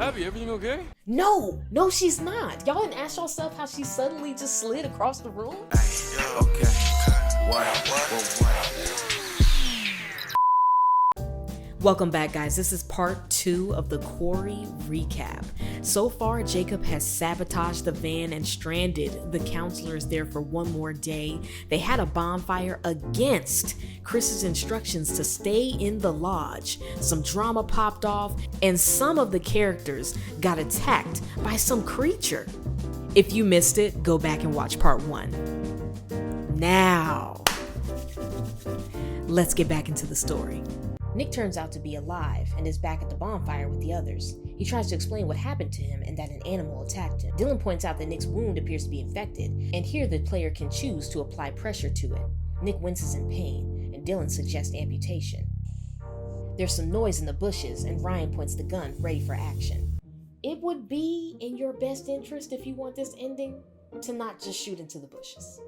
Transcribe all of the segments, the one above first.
Abby, everything okay? No, she's not. Y'all didn't ask yourself how she suddenly just slid across the room? Okay. What? Welcome back, guys. This is part 2 of the Quarry recap. So far, Jacob has sabotaged the van and stranded the counselors there for one more day. They had a bonfire against Chris's instructions to stay in the lodge. Some drama popped off, and some of the characters got attacked by some creature. If you missed it, go back and watch part 1. Now, let's get back into the story. Nick turns out to be alive and is back at the bonfire with the others. He tries to explain what happened to him and that an animal attacked him. Dylan points out that Nick's wound appears to be infected, and here the player can choose to apply pressure to it. Nick winces in pain, and Dylan suggests amputation. There's some noise in the bushes, and Ryan points the gun, ready for action. It would be in your best interest, if you want this ending, to not just shoot into the bushes.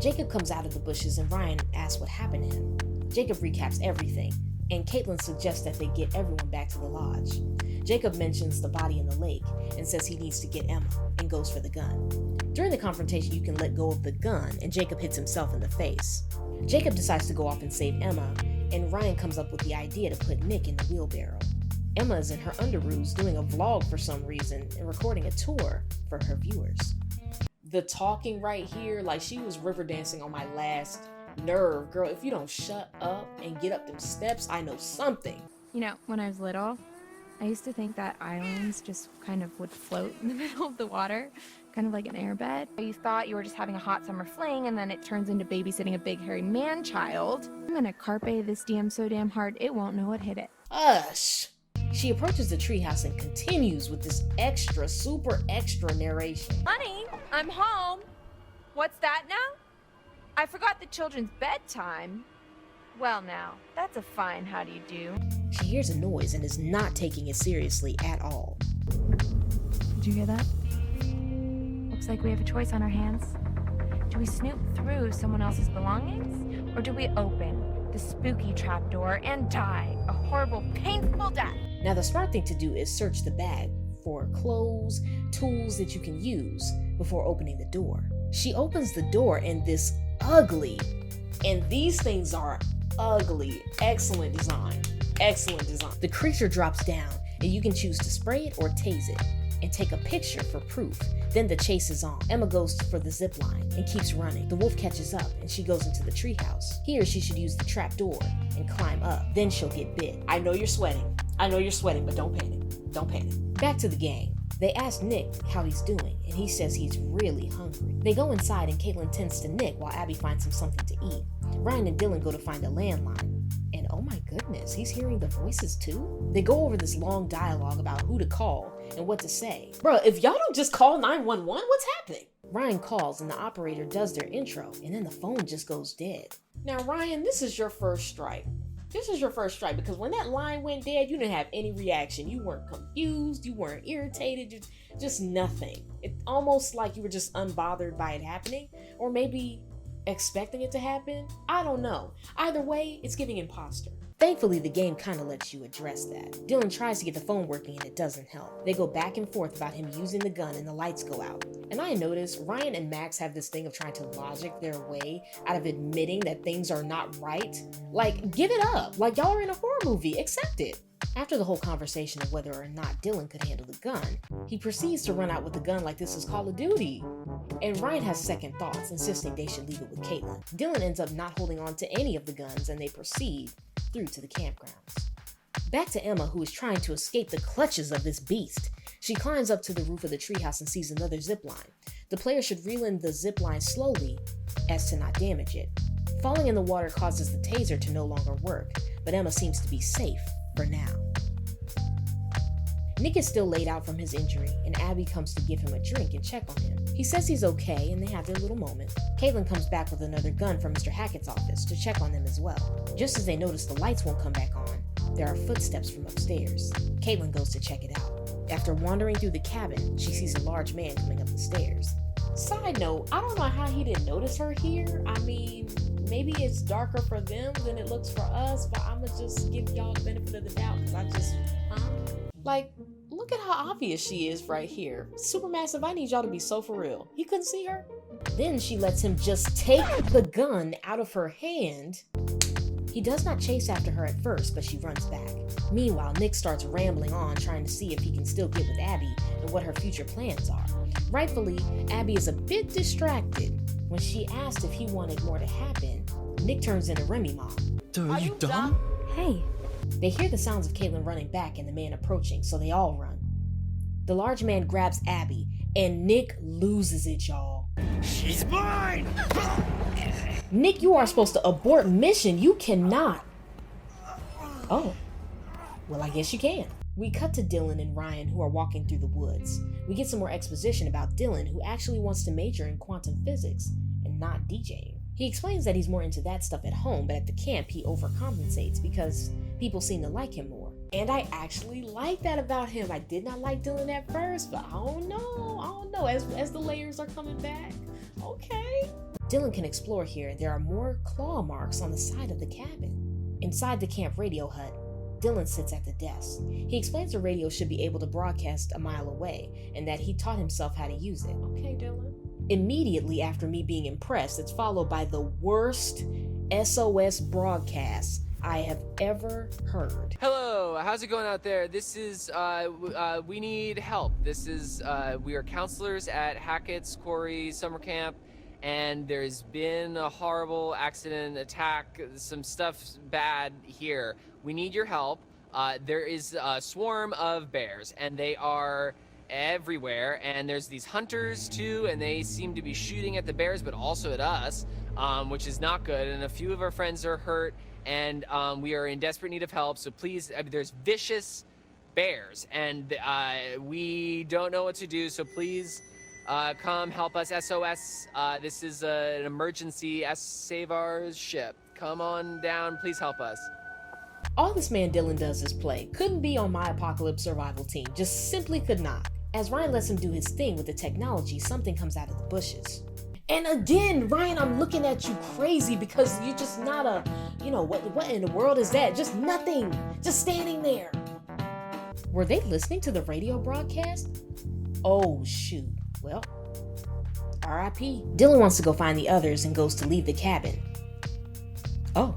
Jacob comes out of the bushes and Ryan asks what happened to him. Jacob recaps everything, and Caitlin suggests that they get everyone back to the lodge. Jacob mentions the body in the lake and says he needs to get Emma and goes for the gun. During the confrontation, you can let go of the gun and Jacob hits himself in the face. Jacob decides to go off and save Emma, and Ryan comes up with the idea to put Nick in the wheelbarrow. Emma is in her underoos doing a vlog for some reason and recording a tour for her viewers. The talking right here, like she was river dancing on my last nerve. Girl, if you don't shut up and get up them steps, I know something. You know, when I was little, I used to think that islands just kind of would float in the middle of the water, kind of like an airbed. You thought you were just having a hot summer fling, and then it turns into babysitting a big hairy man-child. I'm gonna carpe this DM so damn hard, it won't know what hit it. Hush! She approaches the treehouse and continues with this super extra narration. Honey, I'm home. What's that now? I forgot the children's bedtime. Well now, that's a fine how do you do. She hears a noise and is not taking it seriously at all. Did you hear that? Looks like we have a choice on our hands. Do we snoop through someone else's belongings? Or do we open the spooky trapdoor and die a horrible, painful death? Now the smart thing to do is search the bag for clothes, tools that you can use before opening the door. She opens the door and this ugly, and these things are ugly, excellent design. The creature drops down and you can choose to spray it or tase it and take a picture for proof. Then the chase is on. Emma goes for the zip line and keeps running. The wolf catches up and she goes into the treehouse. Here she should use the trap door and climb up. Then she'll get bit. I know you're sweating, but don't panic. Back to the gang. They ask Nick how he's doing, and he says he's really hungry. They go inside and Caitlin tends to Nick while Abby finds him something to eat. Ryan and Dylan go to find a landline, and oh my goodness, he's hearing the voices too? They go over this long dialogue about who to call and what to say. Bro, if y'all don't just call 911, what's happening? Ryan calls and the operator does their intro, and then the phone just goes dead. Now Ryan, this is your first strike. Because when that line went dead, you didn't have any reaction. You weren't confused, you weren't irritated, just nothing. It almost like you were just unbothered by it happening, or maybe expecting it to happen. I don't know. Either way, it's giving imposter. Thankfully, the game kind of lets you address that. Dylan tries to get the phone working and it doesn't help. They go back and forth about him using the gun and the lights go out. And I noticed Ryan and Max have this thing of trying to logic their way out of admitting that things are not right. Like, give it up. Like, y'all are in a horror movie. Accept it. After the whole conversation of whether or not Dylan could handle the gun, he proceeds to run out with the gun like this is Call of Duty. And Ryan has second thoughts, insisting they should leave it with Caitlin. Dylan ends up not holding on to any of the guns and they proceed through to the campgrounds. Back to Emma, who is trying to escape the clutches of this beast. She climbs up to the roof of the treehouse and sees another zip line. The player should reel in the zip line slowly as to not damage it. Falling in the water causes the taser to no longer work, but Emma seems to be safe for now. Nick is still laid out from his injury, and Abby comes to give him a drink and check on him. He says he's okay, and they have their little moment. Caitlin comes back with another gun from Mr. Hackett's office to check on them as well. Just as they notice the lights won't come back on, there are footsteps from upstairs. Caitlin goes to check it out. After wandering through the cabin, she sees a large man coming up the stairs. Side note, I don't know how he didn't notice her here. I mean, maybe it's darker for them than it looks for us, but I'ma just give y'all the benefit of the doubt because Like, look at how obvious she is right here. Supermassive, I need y'all to be so for real. He couldn't see her? Then she lets him just take the gun out of her hand. He does not chase after her at first, but she runs back. Meanwhile, Nick starts rambling on, trying to see if he can still get with Abby and what her future plans are. Rightfully, Abby is a bit distracted. When she asked if he wanted more to happen, Nick turns into Remy Mom. Are you dumb? Hey. They hear the sounds of Caitlin running back and the man approaching, so they all run. The large man grabs Abby, and Nick loses it, y'all. She's mine! Nick, you are supposed to abort mission. You cannot. Oh. Well, I guess you can. We cut to Dylan and Ryan, who are walking through the woods. We get some more exposition about Dylan, who actually wants to major in quantum physics and not DJing. He explains that he's more into that stuff at home, but at the camp he overcompensates because people seem to like him more. And I actually like that about him. I did not like Dylan at first, but I don't know. As the layers are coming back, okay. Dylan can explore here, and there are more claw marks on the side of the cabin. Inside the camp radio hut, Dylan sits at the desk. He explains the radio should be able to broadcast a mile away, and that he taught himself how to use it. Okay, Dylan. Immediately after me being impressed, it's followed by the worst SOS broadcast I have ever heard. Hello, how's it going out there? This is, we need help. This is, we are counselors at Hackett's Quarry summer camp, and there's been a horrible accident, attack, some stuff bad here. We need your help. There is a swarm of bears, and they are everywhere, and there's these hunters too, and they seem to be shooting at the bears, but also at us, which is not good, and a few of our friends are hurt, and we are in desperate need of help, so please, there's vicious bears, and we don't know what to do, so please come help us. SOS, this is an emergency. Save our ship. Come on down, please help us. All this man Dylan does is play. Couldn't be on my apocalypse survival team. Just simply could not. As Ryan lets him do his thing with the technology, something comes out of the bushes. And again, Ryan, I'm looking at you crazy because you're just not a, what in the world is that? Just nothing. Just standing there. Were they listening to the radio broadcast? Oh, shoot. Well, R.I.P. Dylan wants to go find the others and goes to leave the cabin. Oh.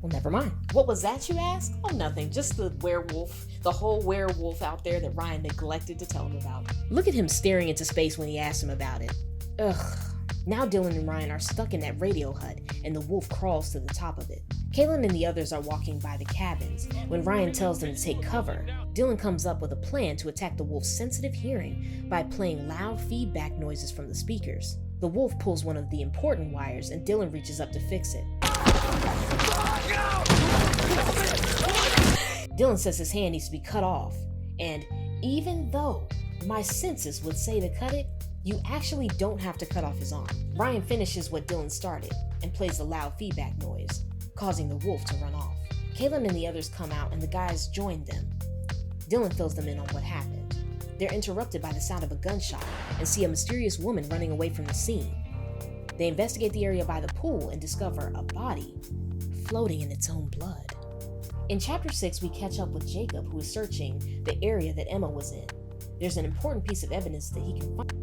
Well, never mind. What was that, you ask? Oh, nothing. Just the werewolf. The whole werewolf out there that Ryan neglected to tell him about. Look at him staring into space when he asked him about it. Ugh. Now Dylan and Ryan are stuck in that radio hut, and the wolf crawls to the top of it. Caitlin and the others are walking by the cabins when Ryan tells them to take cover. Dylan comes up with a plan to attack the wolf's sensitive hearing by playing loud feedback noises from the speakers. The wolf pulls one of the important wires, and Dylan reaches up to fix it. Dylan says his hand needs to be cut off, and even though my senses would say to cut it, you actually don't have to cut off his arm. Ryan finishes what Dylan started and plays a loud feedback noise, causing the wolf to run off. Caitlin and the others come out, and the guys join them. Dylan fills them in on what happened. They're interrupted by the sound of a gunshot and see a mysterious woman running away from the scene. They investigate the area by the pool and discover a body floating in its own blood. In Chapter 6, we catch up with Jacob, who is searching the area that Emma was in. There's an important piece of evidence that he can find.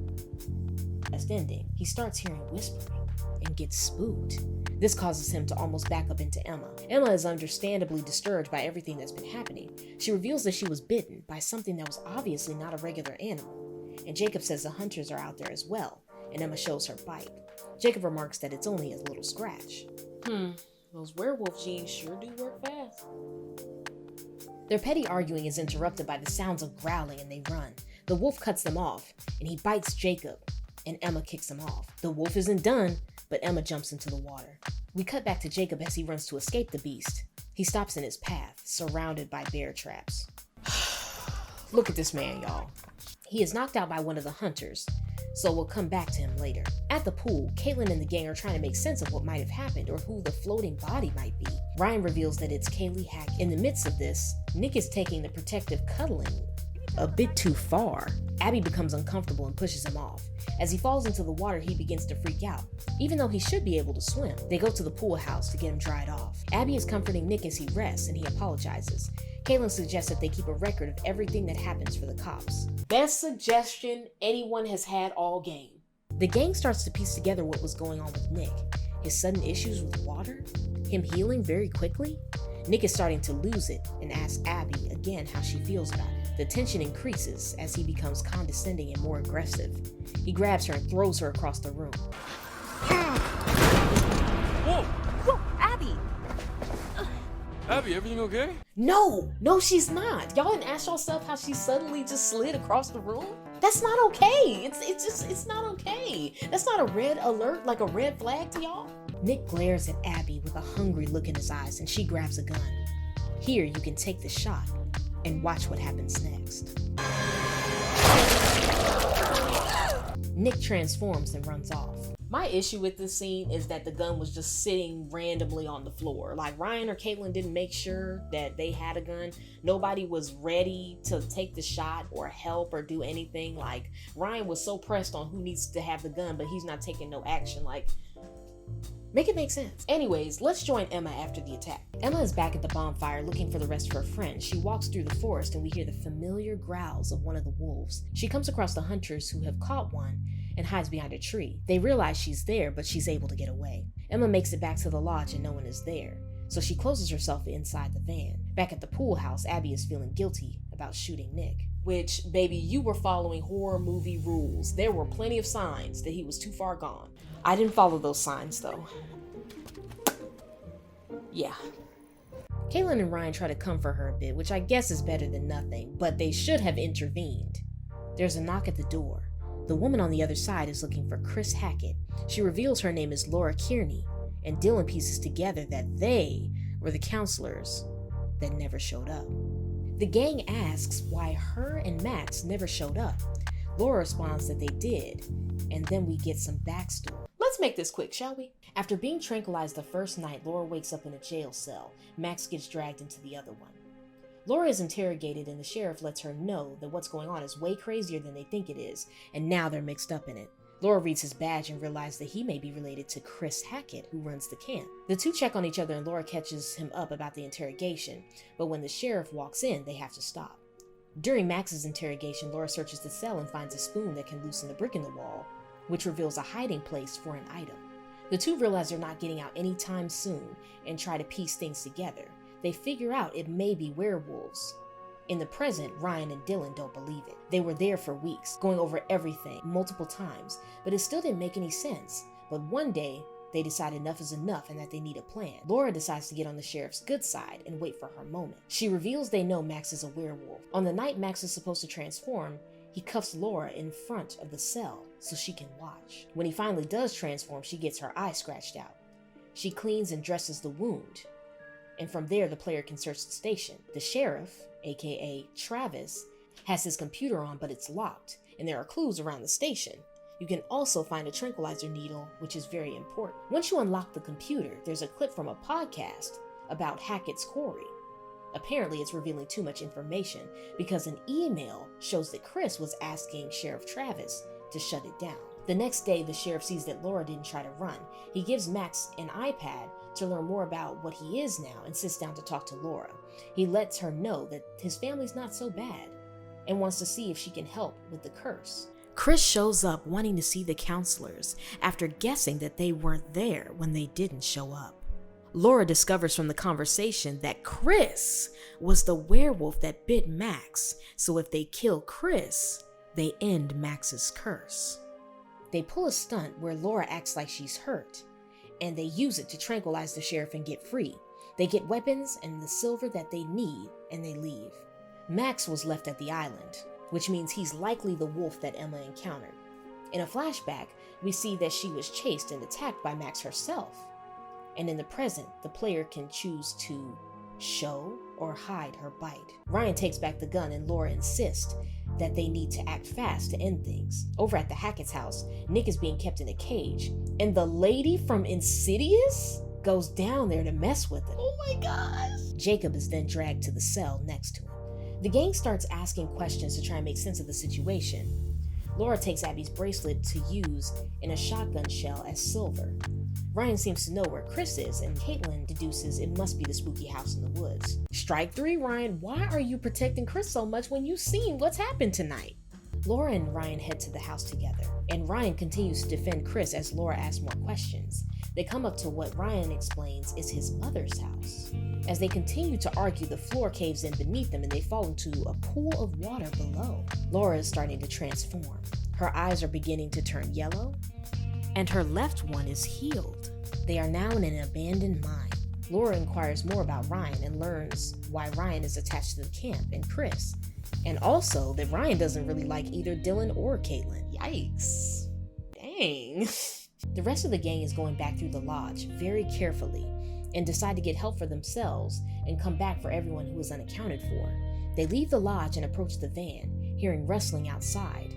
Best ending. He starts hearing whispering and gets spooked. This causes him to almost back up into Emma. Emma is understandably disturbed by everything that's been happening. She reveals that she was bitten by something that was obviously not a regular animal. And Jacob says the hunters are out there as well, and Emma shows her bite. Jacob remarks that it's only a little scratch. Those werewolf genes sure do work fast. Their petty arguing is interrupted by the sounds of growling, and they run. The wolf cuts them off, and he bites Jacob, and Emma kicks him off. The wolf isn't done, but Emma jumps into the water. We cut back to Jacob as he runs to escape the beast. He stops in his path, surrounded by bear traps. Look at this man, y'all. He is knocked out by one of the hunters, so we'll come back to him later. At the pool, Caitlin and the gang are trying to make sense of what might have happened or who the floating body might be. Ryan reveals that it's Kaylee Hackett. In the midst of this, Nick is taking the protective cuddling a bit too far. Abby becomes uncomfortable and pushes him off. As he falls into the water, he begins to freak out, even though he should be able to swim. They go to the pool house to get him dried off. Abby is comforting Nick as he rests, and he apologizes. Caitlin suggests that they keep a record of everything that happens for the cops. Best suggestion anyone has had all game. The gang starts to piece together what was going on with Nick. His sudden issues with water? Him healing very quickly? Nick is starting to lose it and asks Abby again how she feels about it. The tension increases as he becomes condescending and more aggressive. He grabs her and throws her across the room. Whoa! Whoa, Abby! Abby, everything okay? No, she's not. Y'all didn't ask yourself how she suddenly just slid across the room? That's not okay. It's not okay. That's not a red alert, like a red flag to y'all. Nick glares at Abby with a hungry look in his eyes, and she grabs a gun. Here you can take the shot and watch what happens next. Nick transforms and runs off. My issue with this scene is that the gun was just sitting randomly on the floor. Like, Ryan or Caitlin didn't make sure that they had a gun. Nobody was ready to take the shot or help or do anything. Like, Ryan was so pressed on who needs to have the gun, but he's not taking no action. Like, make it make sense. Anyways, let's join Emma after the attack. Emma is back at the bonfire looking for the rest of her friends. She walks through the forest and we hear the familiar growls of one of the wolves. She comes across the hunters who have caught one and hides behind a tree. They realize she's there, but she's able to get away. Emma makes it back to the lodge and no one is there, so she closes herself inside the van. Back at the pool house, Abby is feeling guilty about shooting Nick. Which, baby, you were following horror movie rules. There were plenty of signs that he was too far gone. I didn't follow those signs though. Yeah. Caitlin and Ryan try to comfort her a bit, which I guess is better than nothing, but they should have intervened. There's a knock at the door. The woman on the other side is looking for Chris Hackett. She reveals her name is Laura Kearney, and Dylan pieces together that they were the counselors that never showed up. The gang asks why her and Max never showed up. Laura responds that they did, and then we get some backstory. Let's make this quick, shall we? After being tranquilized the first night, Laura wakes up in a jail cell. Max gets dragged into the other one. Laura is interrogated and the sheriff lets her know that what's going on is way crazier than they think it is, and now they're mixed up in it. Laura reads his badge and realizes that he may be related to Chris Hackett, who runs the camp. The two check on each other and Laura catches him up about the interrogation, but when the sheriff walks in, they have to stop. During Max's interrogation, Laura searches the cell and finds a spoon that can loosen the brick in the wall, which reveals a hiding place for an item. The two realize they're not getting out anytime soon and try to piece things together. They figure out it may be werewolves. In the present, Ryan and Dylan don't believe it. They were there for weeks, going over everything multiple times, but it still didn't make any sense. But one day, they decide enough is enough and that they need a plan. Laura decides to get on the sheriff's good side and wait for her moment. She reveals they know Max is a werewolf. On the night Max is supposed to transform, he cuffs Laura in front of the cell so she can watch. When he finally does transform, she gets her eye scratched out. She cleans and dresses the wound, and from there the player can search the station. The sheriff, aka Travis, has his computer on, but it's locked, and there are clues around the station. You can also find a tranquilizer needle, which is very important. Once you unlock the computer, there's a clip from a podcast about Hackett's Quarry. Apparently it's revealing too much information because an email shows that Chris was asking Sheriff Travis to shut it down. The next day, the sheriff sees that Laura didn't try to run. He gives Max an iPad to learn more about what he is now and sits down to talk to Laura. He lets her know that his family's not so bad and wants to see if she can help with the curse. Chris shows up wanting to see the counselors after guessing that they weren't there when they didn't show up. Laura discovers from the conversation that Chris was the werewolf that bit Max, so if they kill Chris, they end Max's curse. They pull a stunt where Laura acts like she's hurt, and they use it to tranquilize the sheriff and get free. They get weapons and the silver that they need, and they leave. Max was left at the island, which means he's likely the wolf that Emma encountered. In a flashback, we see that she was chased and attacked by Max herself. And in the present, the player can choose to show or hide her bite. Ryan takes back the gun and Laura insists that they need to act fast to end things. Over at the Hackett's house, Nick is being kept in a cage, and the lady from Insidious goes down there to mess with him. Oh my gosh! Jacob is then dragged to the cell next to him. The gang starts asking questions to try and make sense of the situation. Laura takes Abby's bracelet to use in a shotgun shell as silver. Ryan seems to know where Chris is, and Caitlin deduces it must be the spooky house in the woods. Strike 3, Ryan, why are you protecting Chris so much when you've seen what's happened tonight? Laura and Ryan head to the house together, and Ryan continues to defend Chris as Laura asks more questions. They come up to what Ryan explains is his mother's house. As they continue to argue, the floor caves in beneath them and they fall into a pool of water below. Laura is starting to transform. Her eyes are beginning to turn yellow, and her left one is healed. They are now in an abandoned mine. Laura inquires more about Ryan and learns why Ryan is attached to the camp and Chris, and also that Ryan doesn't really like either Dylan or Caitlin. Yikes. Dang. The rest of the gang is going back through the lodge very carefully and decide to get help for themselves and come back for everyone who is unaccounted for. They leave the lodge and approach the van, hearing rustling outside.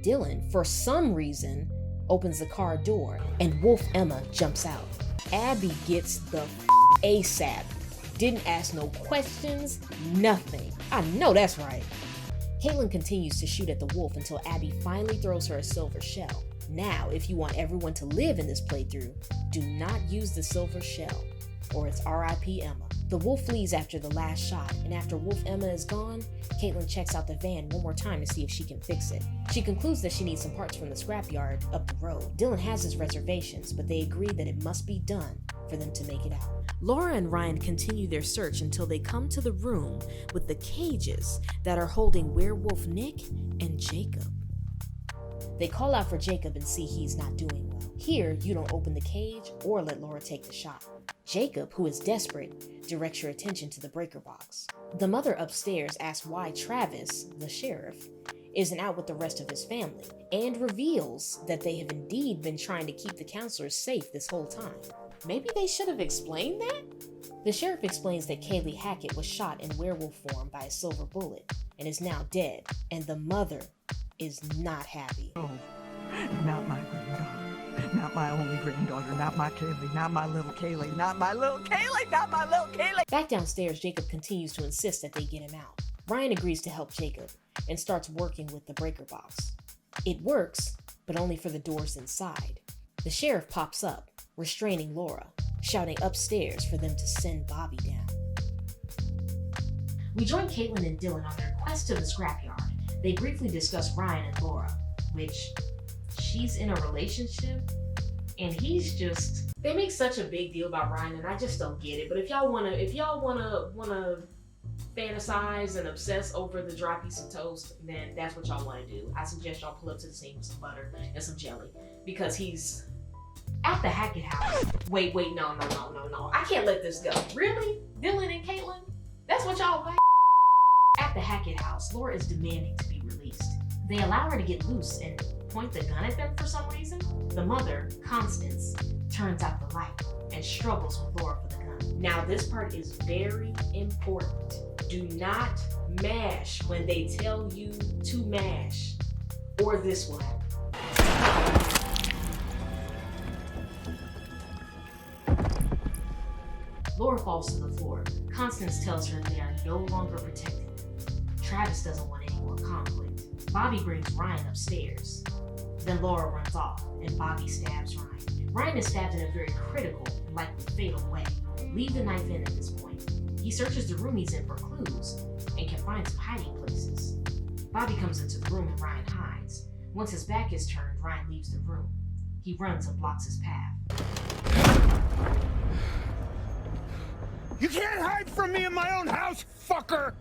Dylan, for some reason, opens the car door and Wolf Emma jumps out. Abby gets the ASAP. Didn't ask no questions, nothing. I know that's right. Caitlin continues to shoot at the wolf until Abby finally throws her a silver shell. Now, if you want everyone to live in this playthrough, do not use the silver shell, or it's RIP Emma. The wolf flees after the last shot, and after Wolf Emma is gone, Caitlin checks out the van one more time to see if she can fix it. She concludes that she needs some parts from the scrapyard up the road. Dylan has his reservations, but they agree that it must be done for them to make it out. Laura and Ryan continue their search until they come to the room with the cages that are holding Werewolf Nick and Jacob. They call out for Jacob and see he's not doing well. Here, you don't open the cage or let Laura take the shot. Jacob, who is desperate, directs your attention to the breaker box. The mother upstairs asks why Travis, the sheriff, isn't out with the rest of his family, and reveals that they have indeed been trying to keep the counselors safe this whole time. Maybe they should have explained that? The sheriff explains that Kaylee Hackett was shot in werewolf form by a silver bullet and is now dead, and the mother is not happy. Oh, not my granddaughter, not my only granddaughter, not my Kaylee, not my little Kaylee, not my little Kaylee, not my little Kaylee. Back downstairs, Jacob continues to insist that they get him out. Ryan agrees to help Jacob and starts working with the breaker box. It works, but only for the doors inside. The sheriff pops up, restraining Laura, shouting upstairs for them to send Bobby down. We join Caitlin and Dylan on their quest to the scrapyard. They briefly discuss Ryan and Laura, which she's in a relationship and he's just, they make such a big deal about Ryan and I just don't get it. But if y'all wanna fantasize and obsess over the dry piece of toast, then that's what y'all wanna do. I suggest y'all pull up to the scene with some butter and some jelly because he's at the Hackett house. Wait, no. I can't let this go. Really? Dylan and Caitlin? That's what y'all like? At the Hackett house, Laura is demanding to be released. They allow her to get loose and point the gun at them for some reason. The mother, Constance, turns out the light and struggles with Laura for the gun. Now this part is very important. Do not mash when they tell you to mash, or this will happen. Laura falls to the floor. Constance tells her they are no longer protected. Travis doesn't want any more conflict. Bobby brings Ryan upstairs. Then Laura runs off, and Bobby stabs Ryan. Ryan is stabbed in a very critical, likely fatal way. Leave the knife in at this point. He searches the room he's in for clues, and can find some hiding places. Bobby comes into the room and Ryan hides. Once his back is turned, Ryan leaves the room. He runs and blocks his path. You can't hide from me in my own house, fucker!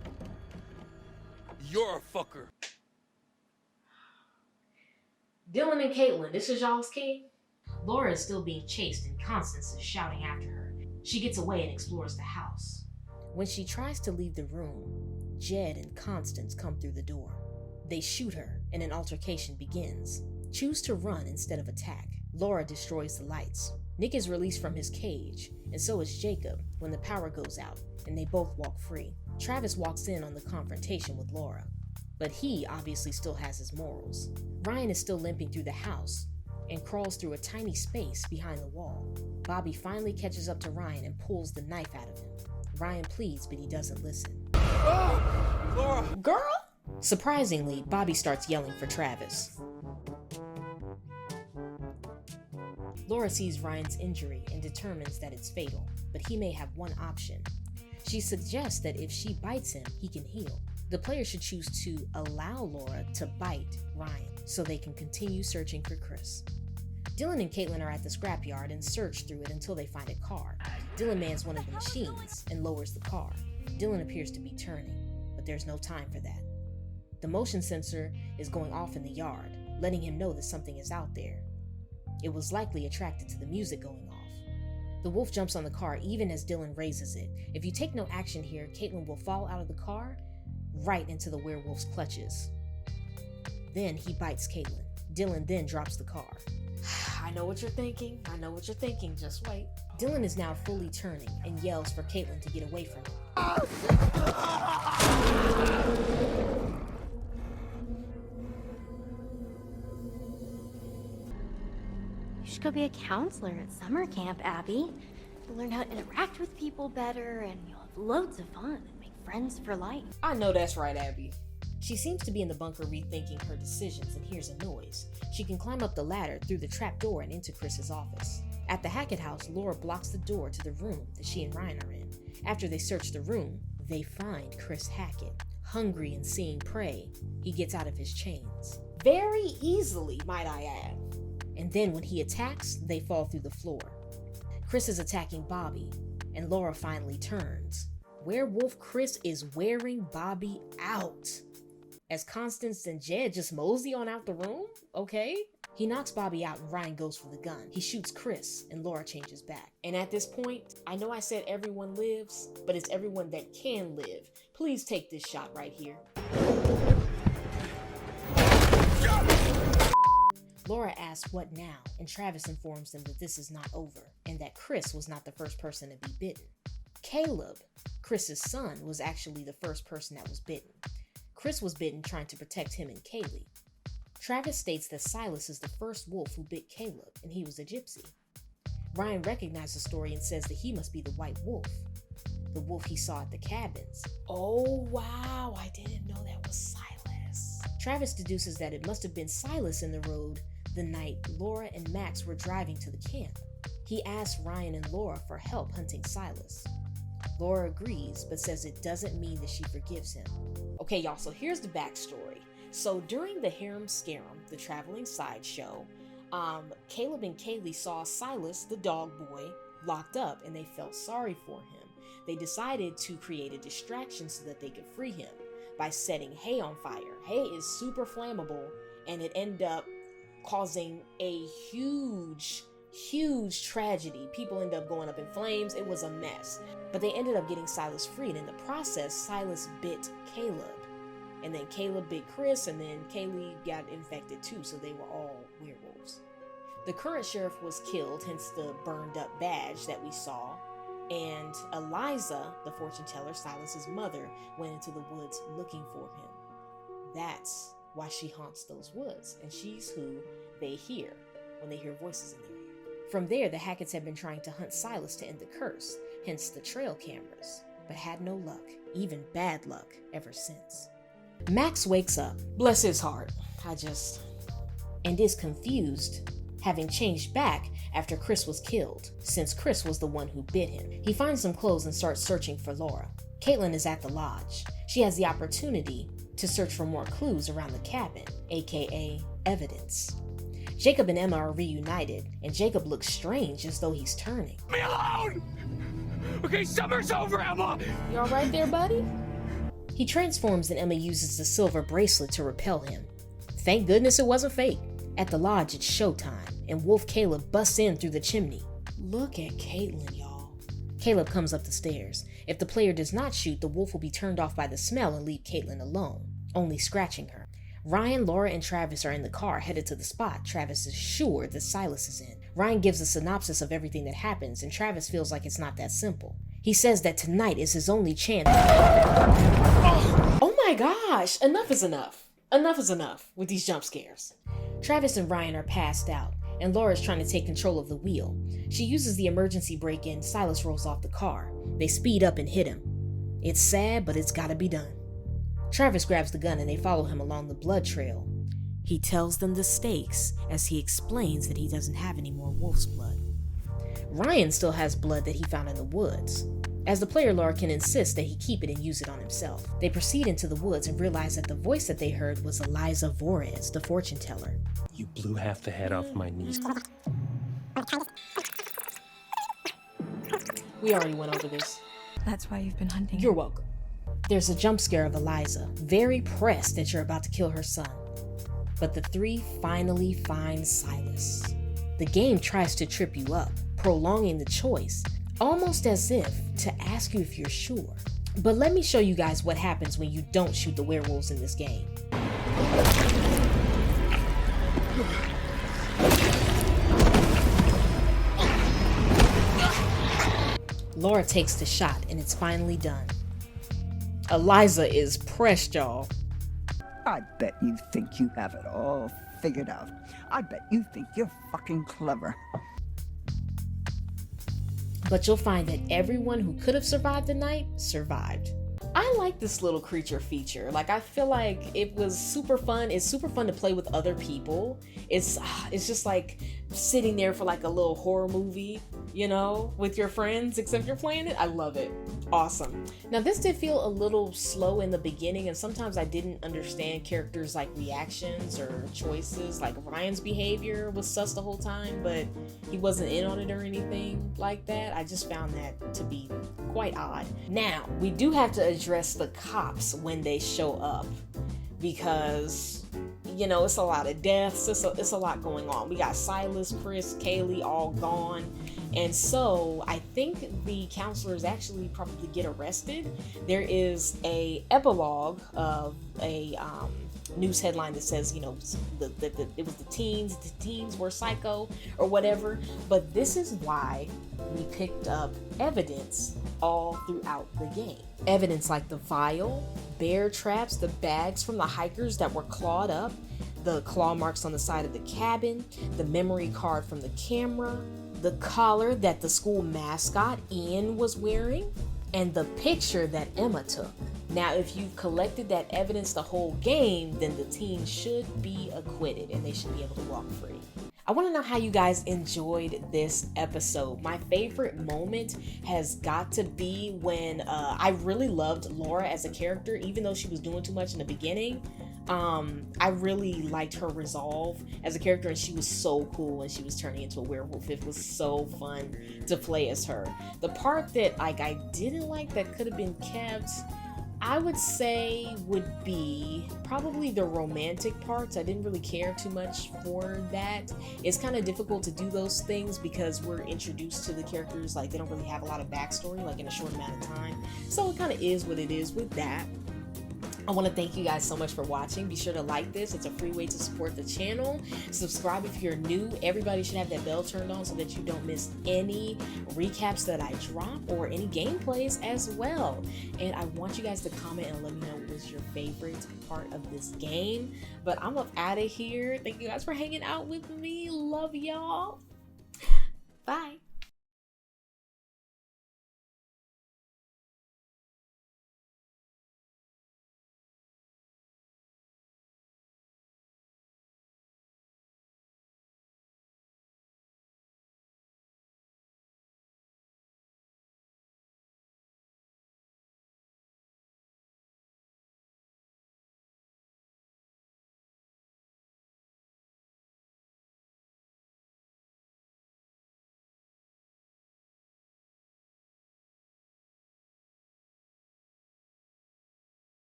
You're a fucker. Dylan and Caitlin, this is y'all's king? Laura is still being chased and Constance is shouting after her. She gets away and explores the house. When she tries to leave the room, Jed and Constance come through the door. They shoot her and an altercation begins. Choose to run instead of attack. Laura destroys the lights. Nick is released from his cage, and so is Jacob when the power goes out, and they both walk free. Travis walks in on the confrontation with Laura, but he obviously still has his morals. Ryan is still limping through the house and crawls through a tiny space behind the wall. Bobby finally catches up to Ryan and pulls the knife out of him. Ryan pleads, but he doesn't listen. Oh, Laura! Girl? Surprisingly, Bobby starts yelling for Travis. Laura sees Ryan's injury and determines that it's fatal, but he may have one option. She suggests that if she bites him, he can heal. The player should choose to allow Laura to bite Ryan so they can continue searching for Chris. Dylan and Caitlin are at the scrapyard and search through it until they find a car. Dylan mans one of the machines and lowers the car. Dylan appears to be turning, but there's no time for that. The motion sensor is going off in the yard, letting him know that something is out there. It was likely attracted to the music going off. The wolf jumps on the car even as Dylan raises it. If you take no action here, Caitlin will fall out of the car right into the werewolf's clutches. Then he bites Caitlin. Dylan then drops the car. I know what you're thinking. I know what you're thinking. Just wait. Dylan is now fully turning and yells for Caitlin to get away from him. You should go be a counselor at summer camp, Abby. You'll learn how to interact with people better, and you'll have loads of fun and make friends for life. I know that's right, Abby. She seems to be in the bunker rethinking her decisions and hears a noise. She can climb up the ladder through the trap door and into Chris's office. At the Hackett house, Laura blocks the door to the room that she and Ryan are in. After they search the room, they find Chris Hackett. Hungry and seeing prey, he gets out of his chains. Very easily, might I add. And then when he attacks, they fall through the floor. Chris is attacking Bobby, and Laura finally turns. Werewolf Chris is wearing Bobby out. As Constance and Jed just mosey on out the room, okay? He knocks Bobby out and Ryan goes for the gun. He shoots Chris and Laura changes back. And at this point, I know I said everyone lives, but it's everyone that can live. Please take this shot right here. Laura asks what now, and Travis informs them that this is not over, and that Chris was not the first person to be bitten. Caleb, Chris's son, was actually the first person that was bitten. Chris was bitten trying to protect him and Kaylee. Travis states that Silas is the first wolf who bit Caleb, and he was a gypsy. Ryan recognizes the story and says that he must be the white wolf, the wolf he saw at the cabins. Oh wow, I didn't know that was Silas. Travis deduces that it must have been Silas in the road the night Laura and Max were driving to the camp. He asks Ryan and Laura for help hunting Silas. Laura agrees, but says it doesn't mean that she forgives him. Okay, y'all, so here's the backstory. So during the Harem Scarum, the traveling sideshow, Caleb and Kaylee saw Silas, the dog boy, locked up, and they felt sorry for him. They decided to create a distraction so that they could free him by setting hay on fire. Hay is super flammable, and it ended up causing a huge tragedy. People ended up going up in flames. It was a mess. But they ended up getting Silas free, and in the process, Silas bit Caleb. And then Caleb bit Chris, and then Kaylee got infected too, so they were all werewolves. The current sheriff was killed, hence the burned up badge that we saw. And Eliza, the fortune teller, Silas's mother, went into the woods looking for him. That's why she haunts those woods, and she's who they hear when they hear voices in their ear. From there, the Hacketts had been trying to hunt Silas to end the curse, hence the trail cameras, but had no luck, even bad luck, ever since. Max wakes up, bless his heart, and is confused, having changed back after Chris was killed, since Chris was the one who bit him. He finds some clothes and starts searching for Laura. Caitlin is at the lodge. She has the opportunity to search for more clues around the cabin, aka evidence. Jacob and Emma are reunited, and Jacob looks strange as though he's turning. Leave me alone! Okay, summer's over, Emma! You alright there, buddy? He transforms and Emma uses the silver bracelet to repel him. Thank goodness it wasn't fake. At the lodge, it's showtime, and Wolf Caleb busts in through the chimney. Look at Caitlin, y'all. Caleb comes up the stairs. If the player does not shoot, the wolf will be turned off by the smell and leave Caitlin alone, only scratching her. Ryan, Laura, and Travis are in the car, headed to the spot Travis is sure that Silas is in. Ryan gives a synopsis of everything that happens, and Travis feels like it's not that simple. He says that tonight is his only chance. Oh my gosh, enough is enough. Enough is enough with these jump scares. Travis and Ryan are passed out, and Laura's trying to take control of the wheel. She uses the emergency brake and Silas rolls off the car. They speed up and hit him. It's sad, but it's gotta be done. Travis grabs the gun and they follow him along the blood trail. He tells them the stakes as he explains that he doesn't have any more wolf's blood. Ryan still has blood that he found in the woods, as the player Laura can insist that he keep it and use it on himself. They proceed into the woods and realize that the voice that they heard was Eliza Vorez, the fortune teller. You blew half the head off my niece. We already went over this. That's why you've been hunting. You're welcome. There's a jump scare of Eliza, very pressed that you're about to kill her son. But the three finally find Silas. The game tries to trip you up, prolonging the choice, almost as if to ask you if you're sure. But let me show you guys what happens when you don't shoot the werewolves in this game. Laura takes the shot and it's finally done. Eliza is pressed, y'all. I bet you think you have it all figured out. I bet you think you're fucking clever. But you'll find that everyone who could have survived the night survived. I like this little creature feature. Like, I feel like it was super fun. It's super fun to play with other people. It's just like sitting there for like a little horror movie, you know, with your friends, except you're playing it. I love it. Awesome. Now, this did feel a little slow in the beginning, and sometimes I didn't understand characters' like reactions or choices. Like Ryan's behavior was sus the whole time, but he wasn't in on it or anything like that. I just found that to be quite odd. Now, we do have to address the cops when they show up, because you know, it's a lot of deaths, it's a lot going on. We got Silas, Chris, Kaylee all gone. And so I think the counselors actually probably get arrested. There is a epilogue of a news headline that says, you know, it was the teens were psycho or whatever. But this is why we picked up evidence all throughout the game. Evidence like the vial, bear traps, the bags from the hikers that were clawed up, the claw marks on the side of the cabin, the memory card from the camera, the collar that the school mascot Ian was wearing, and the picture that Emma took. Now, if you've collected that evidence the whole game, then the teens should be acquitted and they should be able to walk free. I want to know how you guys enjoyed this episode. My favorite moment has got to be when I really loved Laura as a character, even though she was doing too much in the beginning. I really liked her resolve as a character, and she was so cool when she was turning into a werewolf. It was so fun to play as her. The part that like I didn't like that could have been kept, I would say would be probably the romantic parts. I didn't really care too much for that. It's kind of difficult to do those things because we're introduced to the characters, like they don't really have a lot of backstory, like in a short amount of time. So it kind of is what it is with that. I want to thank you guys so much for watching. Be sure to like this. It's a free way to support the channel. Subscribe if you're new. Everybody should have that bell turned on so that you don't miss any recaps that I drop or any gameplays as well. And I want you guys to comment and let me know what was your favorite part of this game. But I'm up out of here. Thank you guys for hanging out with me. Love y'all. Bye.